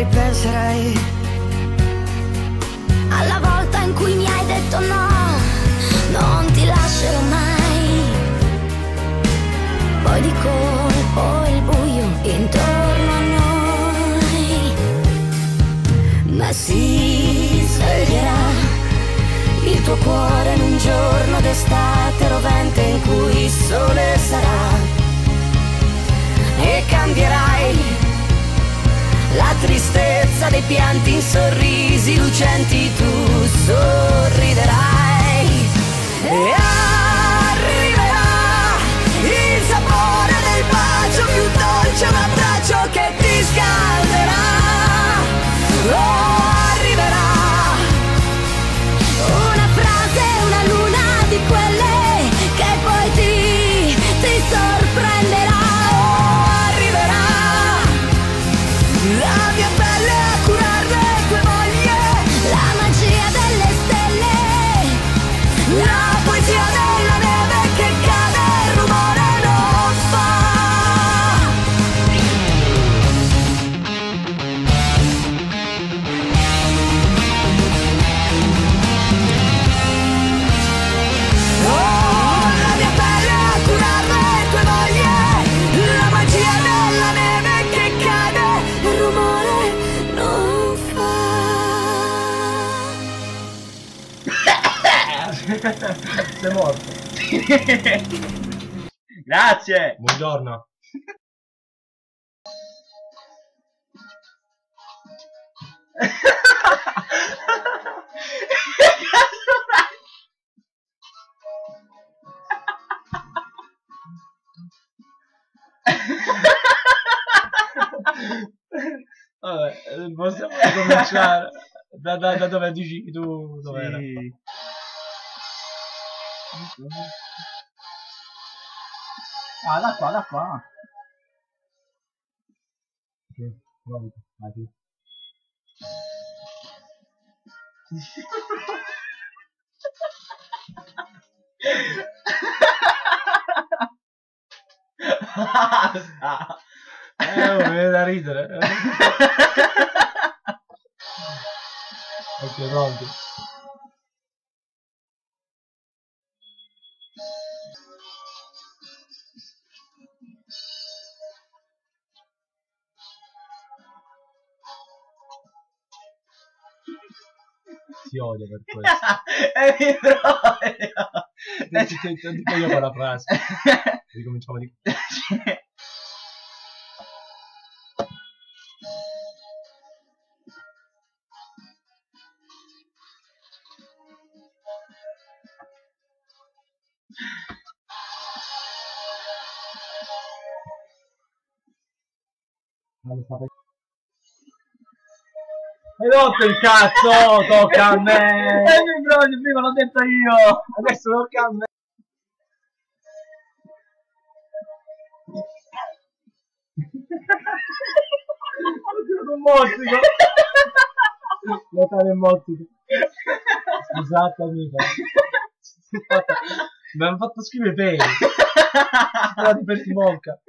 ripenserai alla volta in cui mi hai detto no, non ti lascerò mai. Poi di colpo il buio intorno a noi, ma si sveglierà il tuo cuore in un giorno d'estate rovente in cui il sole sarà, e cambierai la tristezza dei pianti in sorrisi lucenti, tu sorriderai e arriverà il sapore del bacio più dolce, un abbraccio che ti scalderà. Oh, arriverà una frase, una luna di quelle che poi ti sorprenderà. La mia pelle a curar le tue voglie, la magia delle stelle, la poesia della neve che cade, il rumore non fa. Oh, la mia pelle a curar le tue voglie, la magia della neve che cade, il rumore non fa. Sei morto. Grazie. Buongiorno. Vabbè, possiamo cominciare. Da dove dici tu? Dov'era? Sì. Ah, da qua, da qua. Ok, pronto, vai tu. Basta. Mi viene da ridere. Ok, pronto. Si odia per questo. E mi troia. Ti dico io quella frase. Ricominciamo di... Hai rotto il cazzo, tocca a me. Prima l'ho detto io, adesso tocca a me. Ho tirato un mozzico. Lo tale il mozzico. Scusate amica. Mi hanno fatto schifo i peli. Però di peli in bocca.